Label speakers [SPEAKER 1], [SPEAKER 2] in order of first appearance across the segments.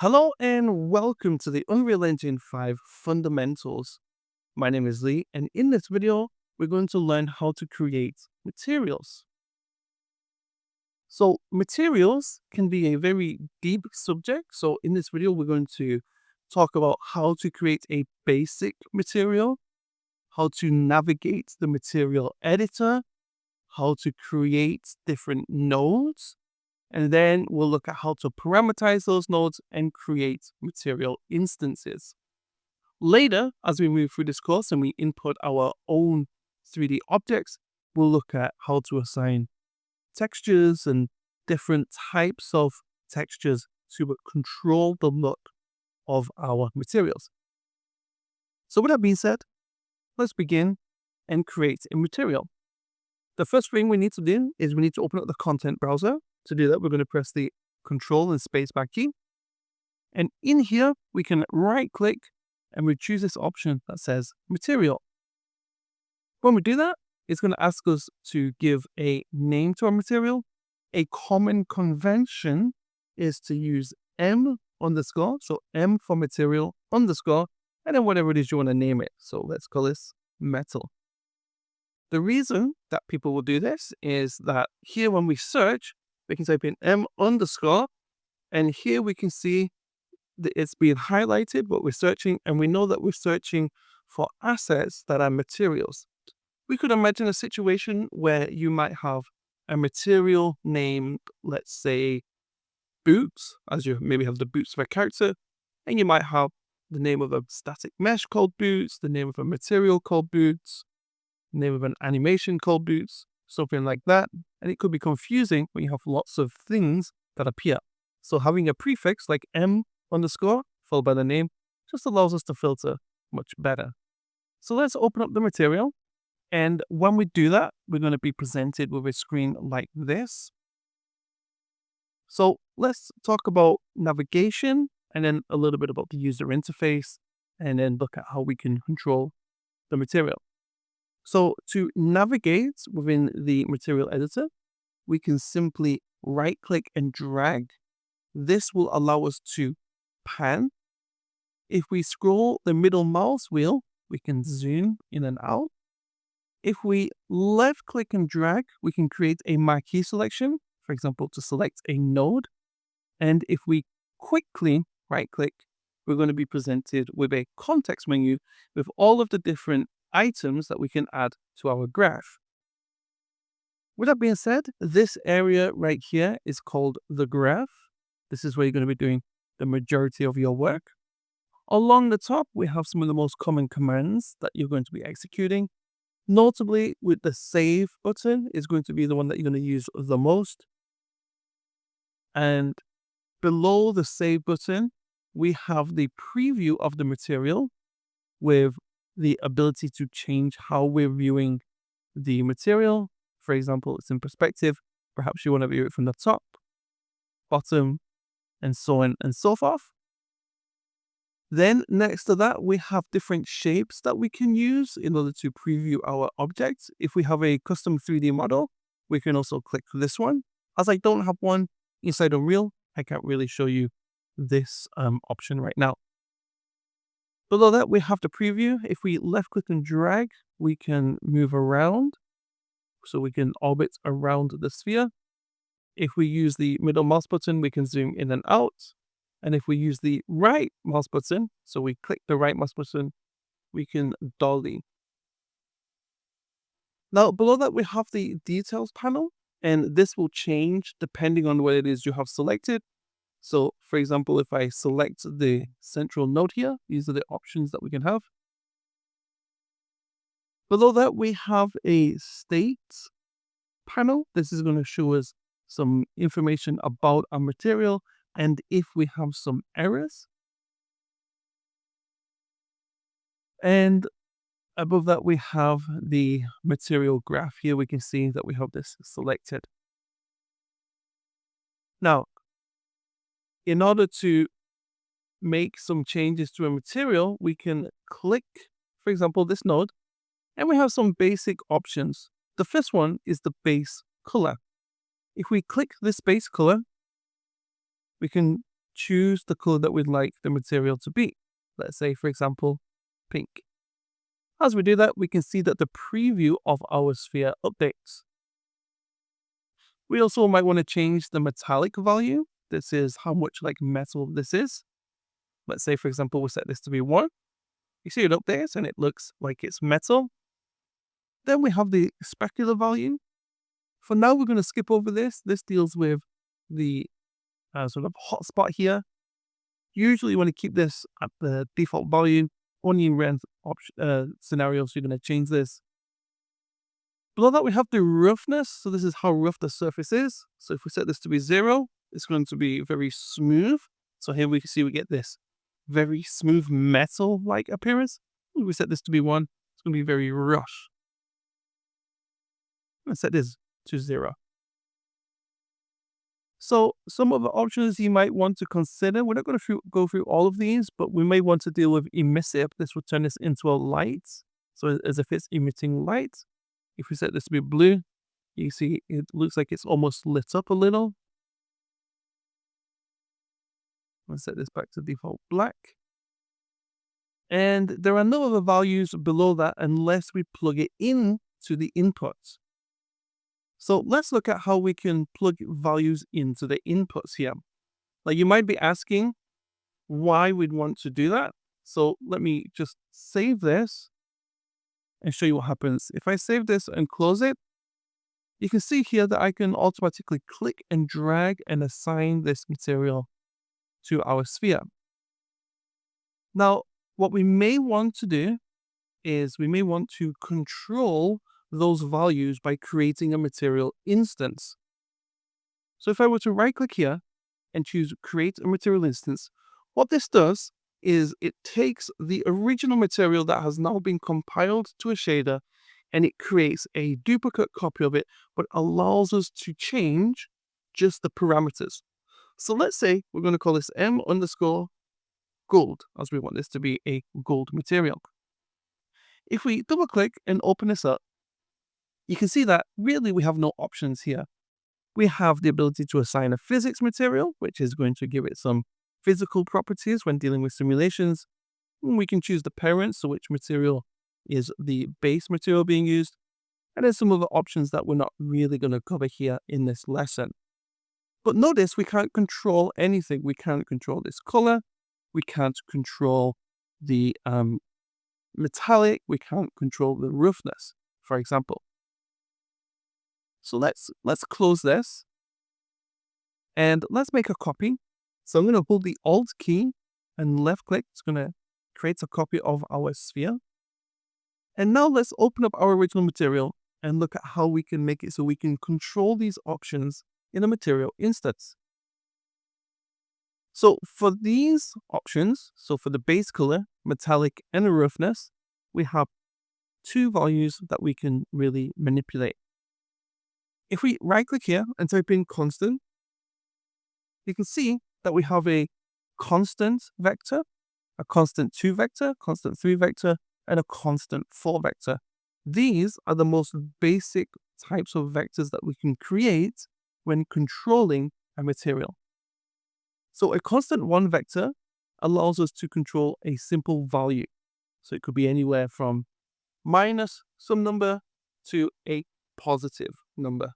[SPEAKER 1] Hello and welcome to the Unreal Engine 5 Fundamentals. My name is Lee, and in this video, we're going to learn how to create materials. So materials can be a very deep subject. So in this video, we're going to talk about how to create a basic material, how to navigate the material editor, how to create different nodes, and then we'll look at how to parameterize those nodes and create material instances. Later, as we move through this course and we input our own 3D objects, we'll look at how to assign textures and different types of textures to control the look of our materials. So with that being said, let's begin and create a material. The first thing we need to do is we need to open up the content browser. To do that, we're going to press the Control and Spacebar key. And in here, we can right click and we choose this option that says Material. When we do that, it's going to ask us to give a name to our material. A common convention is to use M underscore, so M for material underscore, and then whatever it is you want to name it. So let's call this metal. The reason that people will do this is that here when we search, we can type in M underscore, and here we can see that it's being highlighted what we're searching, and we know that we're searching for assets that are materials. We could imagine a situation where you might have a material named, let's say, boots, as you maybe have the boots of a character, and you might have the name of a static mesh called boots, the name of a material called boots, name of an animation called boots, something like that. And it could be confusing when you have lots of things that appear. So having a prefix like M underscore followed by the name just allows us to filter much better. So let's open up the material. And when we do that, we're going to be presented with a screen like this. So let's talk about navigation and then a little bit about the user interface and then look at how we can control the material. So to navigate within the material editor, we can simply right click and drag. This will allow us to pan. If we scroll the middle mouse wheel, we can zoom in and out. If we left click and drag, we can create a marquee selection, for example, to select a node. And if we quickly right click, we're going to be presented with a context menu with all of the different items that we can add to our graph. With that being said, this area right here is called the graph. This is where you're going to be doing the majority of your work. Along the top, we have some of the most common commands that you're going to be executing. Notably, with the save button is going to be the one that you're going to use the most. And below the save button, we have the preview of the material with the ability to change how we're viewing the material. For example, it's in perspective. Perhaps you want to view it from the top, bottom, and so on and so forth. Then next to that, we have different shapes that we can use in order to preview our objects. If we have a custom 3D model, we can also click this one. As I don't have one inside Unreal, I can't really show you this option right now. Below that, we have the preview. If we left click and drag, we can move around. So we can orbit around the sphere. If we use the middle mouse button, we can zoom in and out. And if we use the right mouse button, so we click the right mouse button, we can dolly. Now, below that, we have the details panel, and this will change depending on what it is you have selected. So, for example, if I select the central node here, these are the options that we can have. Below that, we have a state panel. This is going to show us some information about our material and if we have some errors. And above that, we have the material graph. Here we can see that we have this selected. Now, in order to make some changes to a material, we can click, for example, this node, and we have some basic options. The first one is the base color. If we click this base color, we can choose the color that we'd like the material to be. Let's say, for example, pink. As we do that, we can see that the preview of our sphere updates. We also might want to change the metallic value. This is how much like metal this is. Let's say, for example, we set this to be 1. You see it updates and it looks like it's metal. Then we have the specular value. For now, we're going to skip over this. This deals with the sort of hotspot here. Usually you want to keep this at the default value. Only in rare scenarios, you're going to change this. Below that, we have the roughness. So this is how rough the surface is. So if we set this to be 0, it's going to be very smooth. So here we can see we get this very smooth metal-like appearance. If we set this to be 1, it's going to be very rough. Let's set this to 0. So some of the options you might want to consider, we're not going to go through all of these, but we may want to deal with emissive. This will turn this into a light. So as if it's emitting light. If we set this to be blue, you see it looks like it's almost lit up a little. Let's set this back to default black. And there are no other values below that unless we plug it in to the inputs. So let's look at how we can plug values into the inputs here. Now you might be asking why we'd want to do that. So let me just save this and show you what happens. If I save this and close it, you can see here that I can automatically click and drag and assign this material to our sphere. Now, what we may want to do is we may want to control those values by creating a material instance. So if I were to right click here and choose create a material instance, what this does is it takes the original material that has now been compiled to a shader and it creates a duplicate copy of it, but allows us to change just the parameters. So let's say we're going to call this M_gold, as we want this to be a gold material. If we double click and open this up, you can see that really we have no options here. We have the ability to assign a physics material, which is going to give it some physical properties when dealing with simulations. We can choose the parent, so which material is the base material being used. And there's some other options that we're not really going to cover here in this lesson. But notice we can't control anything. We can't control this color. We can't control the metallic. We can't control the roughness, for example. So let's close this and let's make a copy. So I'm going to hold the Alt key and left click. It's going to create a copy of our sphere. And now let's open up our original material and look at how we can make it so we can control these options in a material instance. So for these options, so for the base color, metallic, and the roughness, we have 2 values that we can really manipulate. If we right click here and type in constant, you can see that we have a constant vector, a constant 2 vector, constant 3 vector, and a constant 4 vector. These are the most basic types of vectors that we can create when controlling a material. So a constant 1 vector allows us to control a simple value. So it could be anywhere from minus some number to a positive number.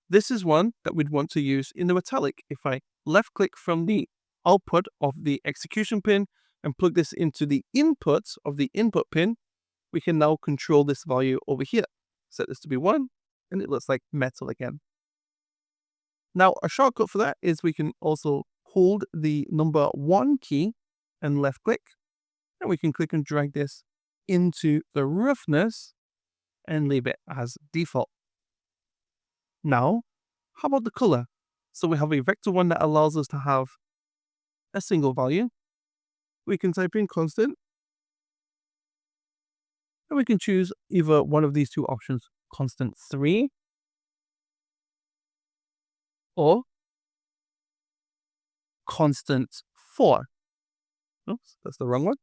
[SPEAKER 1] This is one that we'd want to use in the metallic. If I left click from the output of the execution pin and plug this into the input of the input pin, we can now control this value over here. Set this to be 1 and it looks like metal again. Now a shortcut for that is we can also hold the number 1 key and left click, and we can click and drag this into the roughness and leave it as default. Now, how about the color? So we have a vector 1 that allows us to have a single value. We can type in constant, and we can choose either one of these 2 options, constant 3 or constant 4. Oops, that's the wrong one.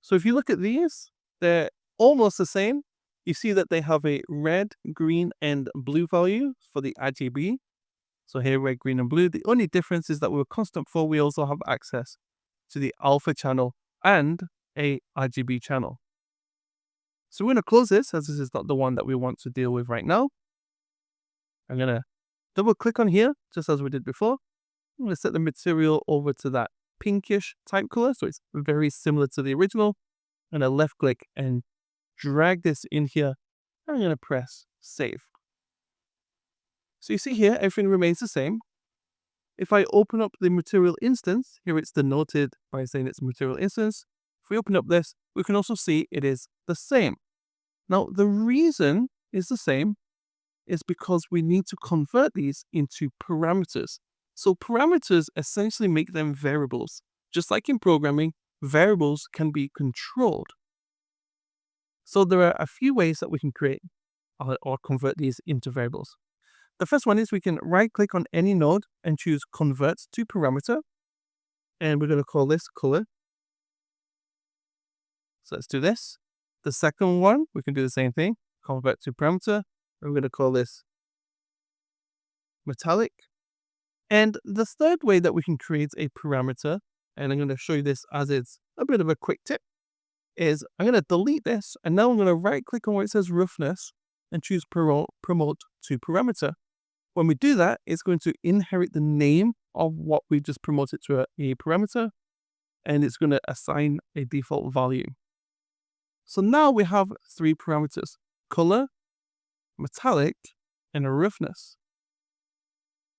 [SPEAKER 1] So if you look at these, they're almost the same, You see that they have a red, green, and blue value for the RGB. So here, red, green, and blue. The only difference is that with constant 4, we also have access to the alpha channel and a RGB channel. So we're going to close this, as this is not the one that we want to deal with right now. I'm going to double click on here, just as we did before. I'm going to set the material over to that pinkish type color, so it's very similar to the original. I'm going to left click and drag this in here. I'm going to press save. So you see here, everything remains the same. If I open up the material instance, here it's denoted by saying it's a material instance. If we open up this, we can also see it is the same. Now, the reason is the same is because we need to convert these into parameters. So parameters essentially make them variables. Just like in programming, variables can be controlled. So there are a few ways that we can create or convert these into variables. The first one is we can right click on any node and choose convert to parameter. And we're going to call this color. So let's do this. The second one, we can do the same thing, convert to parameter. We're going to call this metallic. And the third way that we can create a parameter, and I'm going to show you this as it's a bit of a quick tip, is I'm going to delete this. And now I'm going to right click on where it says roughness and choose promote to parameter. When we do that, it's going to inherit the name of what we just promoted to a parameter, and it's going to assign a default value. So now we have 3 parameters: color, metallic, and a roughness.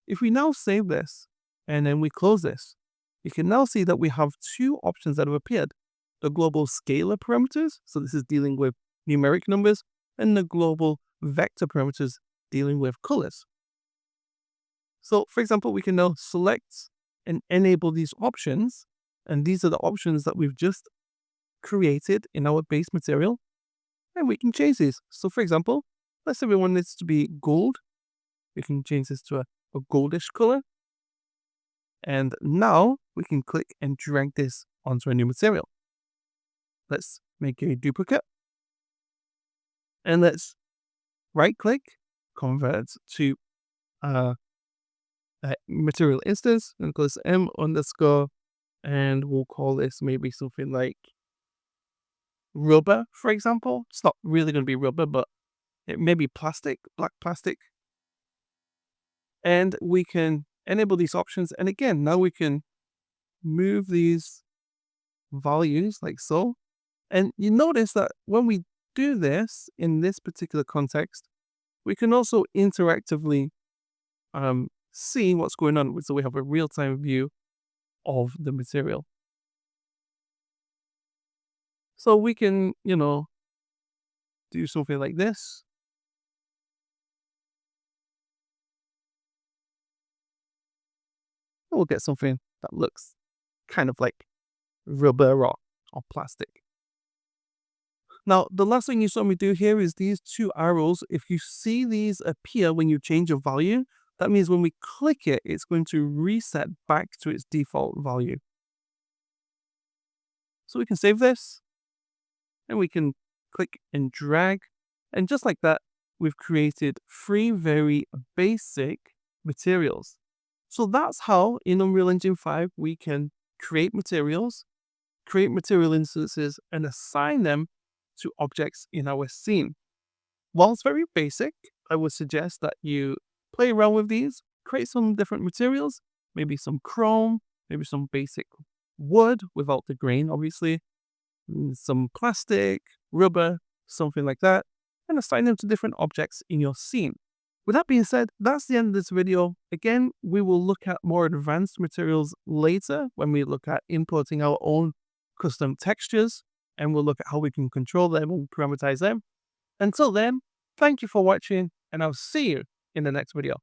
[SPEAKER 1] If we now save this and then we close this, you can now see that we have 2 options that have appeared. The global scalar parameters, so this is dealing with numeric numbers, and the global vector parameters dealing with colors. So for example, we can now select and enable these options, and these are the options that we've just created in our base material, and we can change these. So for example, let's say we want this to be gold. We can change this to a goldish color. And now we can click and drag this onto a new material. Let's make a duplicate. And let's right click, convert to a material instance, and call this M underscore, and we'll call this maybe something like rubber, for example. It's not really going to be rubber, but it may be plastic, black plastic. And we can enable these options. And again, now we can move these values like so. And you notice that when we do this in this particular context, we can also interactively see what's going on. So we have a real-time view of the material. So we can, do something like this. We'll get something that looks kind of like rubber or plastic. Now, the last thing you saw me do here is these 2 arrows. If you see these appear when you change a value, that means when we click it, it's going to reset back to its default value. So we can save this, and we can click and drag. And just like that, we've created 3 very basic materials. So that's how in Unreal Engine 5 we can create materials, create material instances, and assign them to objects in our scene. While it's very basic, I would suggest that you play around with these, create some different materials, maybe some chrome, maybe some basic wood without the grain, obviously, some plastic, rubber, something like that, and assign them to different objects in your scene. With that being said, that's the end of this video. Again, we will look at more advanced materials later when we look at importing our own custom textures, and we'll look at how we can control them and parameterize them. Until then, thank you for watching, and I'll see you in the next video.